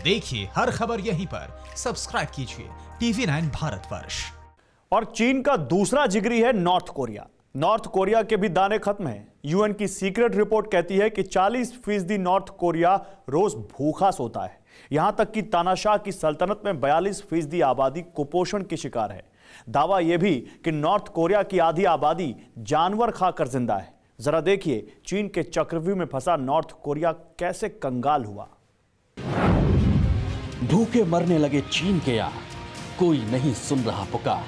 देखिए हर खबर यहीं पर, सब्सक्राइब कीजिए TV9 भारतवर्ष। और चीन का दूसरा जिगरी है नॉर्थ कोरिया। नॉर्थ कोरिया के भी दाने खत्म हैं। यूएन की सीक्रेट रिपोर्ट कहती है कि 40% नॉर्थ कोरिया रोज भूखा सोता है। यहां तक कि तानाशाह की सल्तनत में 42% आबादी कुपोषण की शिकार है। दावा यह भी कि नॉर्थ कोरिया की आधी आबादी जानवर खाकर जिंदा है। जरा देखिए चीन के चक्रव्यूह में फंसा नॉर्थ कोरिया कैसे कंगाल हुआ। भूखे मरने लगे चीन के यार, कोई नहीं सुन रहा पुकार।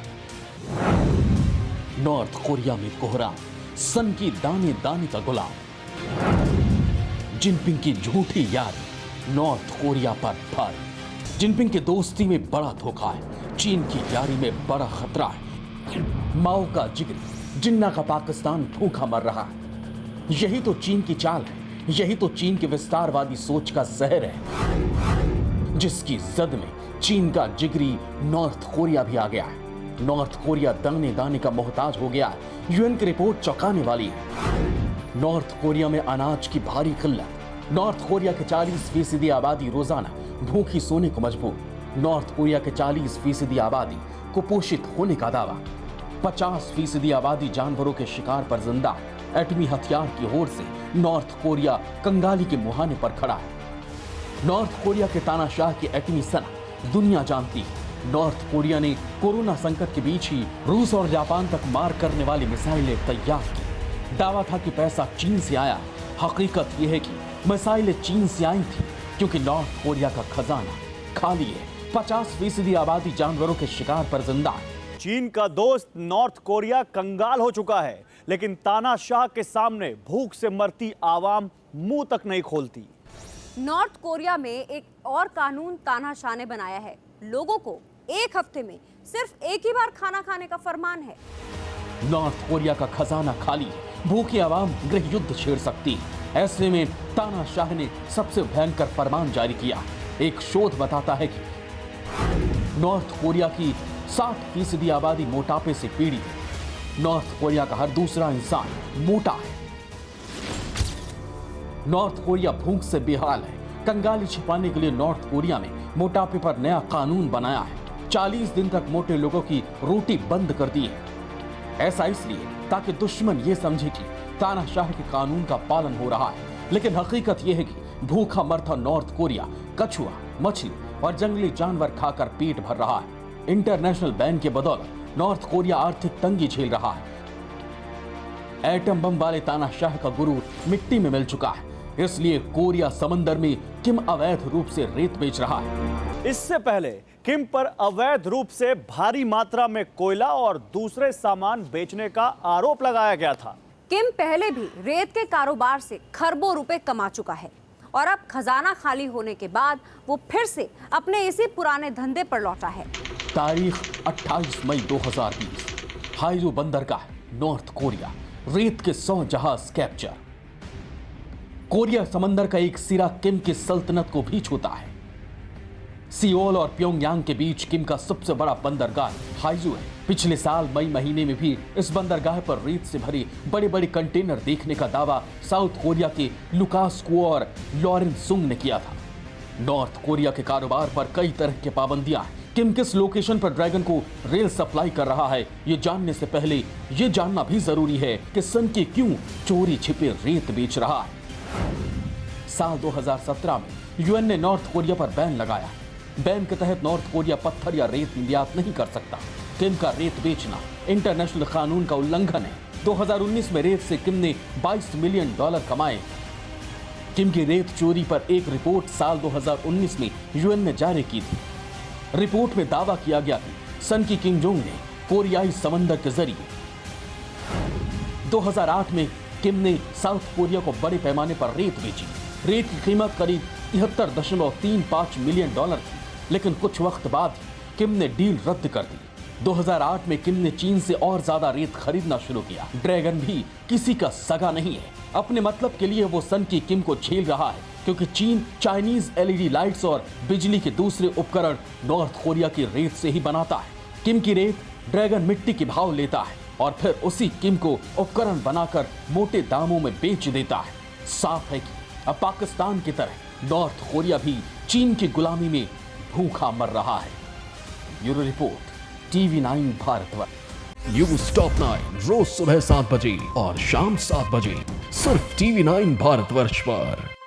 नॉर्थ कोरिया में कोहराम, सन की दाने दाने का गुलाम। जिनपिंग की झूठी यारी, नॉर्थ कोरिया पर भारी। जिनपिंग की दोस्ती में बड़ा धोखा है, चीन की यारी में बड़ा खतरा है। माओ का जिगरी, जिन्ना का पाकिस्तान भूखा मर रहा है। यही तो चीन की चाल है, यही तो चीन की विस्तारवादी सोच का जहर है, जिसकी जद में चीन का जिगरी नॉर्थ कोरिया भी आ गया है। नॉर्थ कोरिया दाने दाने का मोहताज हो गया है। यूएन की रिपोर्ट चौंकाने वाली है। नॉर्थ कोरिया में अनाज की भारी किल्लत। नॉर्थ कोरिया के 40% आबादी रोजाना भूखी सोने को मजबूर। नॉर्थ कोरिया के 40% आबादी कुपोषित होने का दावा। 50% आबादी जानवरों के शिकार पर जिंदा। एटमी हथियार की होड़ से नॉर्थ कोरिया कंगाली के मुहाने पर खड़ा है। नॉर्थ कोरिया के तानाशाह की एटमी सनक दुनिया जानती है। नॉर्थ कोरिया ने कोरोना संकट के बीच ही रूस और जापान तक मार करने वाली मिसाइलें तैयार की। दावा था कि पैसा चीन से आया। हकीकत यह है कि मिसाइलें चीन से आई थी, क्योंकि नॉर्थ कोरिया का खजाना खाली है। 50% आबादी जानवरों के शिकार पर जिंदा है। चीन का दोस्त नॉर्थ कोरिया कंगाल हो चुका है, लेकिन तानाशाह के सामने भूख से मरती आवाम मुंह तक नहीं खोलती। नॉर्थ कोरिया में एक और कानून तानाशाह ने बनाया है। लोगों को एक हफ्ते में सिर्फ एक ही बार खाना खाने का फरमान है। नॉर्थ कोरिया का खजाना खाली है, भूखी आवाम गृह युद्ध छेड़ सकती है। ऐसे में तानाशाह ने सबसे भयंकर फरमान जारी किया। एक शोध बताता है कि नॉर्थ कोरिया की 60% आबादी मोटापे से पीड़ित है। नॉर्थ कोरिया का हर दूसरा इंसान मोटा है। नॉर्थ कोरिया भूख से बेहाल है। कंगाली छिपाने के लिए नॉर्थ कोरिया में मोटापे पर नया कानून बनाया है। 40 दिन तक मोटे लोगों की रोटी बंद कर दी है। ऐसा इसलिए ताकि दुश्मन ये समझे कि तानाशाह के कानून का पालन हो रहा है। लेकिन हकीकत यह है कि भूखा मरता नॉर्थ कोरिया कछुआ, मछली और जंगली जानवर खाकर पेट भर रहा है। इंटरनेशनल बैन के बदौलत नॉर्थ कोरिया आर्थिक तंगी झेल रहा है। एटम बम वाले तानाशाह का गुरूर मिट्टी में मिल चुका है। इसलिए कोरिया समंदर में किम अवैध रूप से रेत बेच रहा है। इससे पहले किम पर अवैध रूप से भारी मात्रा में कोयला और दूसरे सामान बेचने का आरोप लगाया गया था। किम पहले भी रेत के कारोबार से खरबों रुपए कमा चुका है और अब खजाना खाली होने के बाद वो फिर से अपने इसी पुराने धंधे पर लौटा है। तारीख 28 मई 2020, हाइजो बंदरगाह, नॉर्थ कोरिया। रेत के 100 जहाज कैप्चर। कोरिया समंदर का एक सिरा किम की सल्तनत को भी छूता है। सियोल और प्योंगयांग के बीच किम का सबसे बड़ा बंदरगाह हाइजू है। पिछले साल मई महीने में भी इस बंदरगाह पर रेत से भरे बड़े बड़े कंटेनर देखने का दावा साउथ कोरिया के लुकास को और लॉरेंस सुंग ने किया था। नॉर्थ कोरिया के कारोबार पर कई तरह की पाबंदियां हैं। किम किस लोकेशन पर ड्रैगन को रेल सप्लाई कर रहा है, ये जानने से पहले ये जानना भी जरूरी है कि सन की क्यों चोरी छिपे रेत बेच रहा है। साल 2017 में यूएन ने नॉर्थ कोरिया पर बैन लगाया। बैन के तहत नॉर्थ कोरिया पत्थर या रेत निर्यात नहीं कर सकता। किम का रेत बेचना इंटरनेशनल कानून का उल्लंघन है। 2019 में रेत से किम ने $22 मिलियन कमाए। किम की रेत चोरी पर एक रिपोर्ट साल 2019 में यूएन ने जारी की थी। रिपोर्ट में दावा किया गया कि सन की किम जोंग ने कोरियाई समंदर के जरिए 2008 में किम ने साउथ कोरिया को बड़े पैमाने पर रेत बेची। रेत की कीमत करीब 73.35 मिलियन थी, लेकिन कुछ वक्त बाद किम ने डील रद्द कर दी। 2008 में किम ने चीन से और ज्यादा रेत खरीदना शुरू किया। ड्रैगन भी किसी का सगा नहीं है। अपने मतलब के लिए वो सन की किम को झेल रहा है, क्योंकि चीन चाइनीज एलईडी लाइट्स और बिजली के दूसरे उपकरण नॉर्थ कोरिया की रेत से ही बनाता है। किम की रेत ड्रैगन मिट्टी के भाव लेता है और फिर उसी किम को उपकरण बनाकर मोटे दामों में बेच देता है। साफ है कि अब पाकिस्तान की तरह नॉर्थ कोरिया भी चीन की गुलामी में भूखा मर रहा है। Bureau report, TV9 Bharatvarsh. News top 9 रोज सुबह 7 बजे और शाम 7 बजे सिर्फ TV9 भारतवर्ष पर।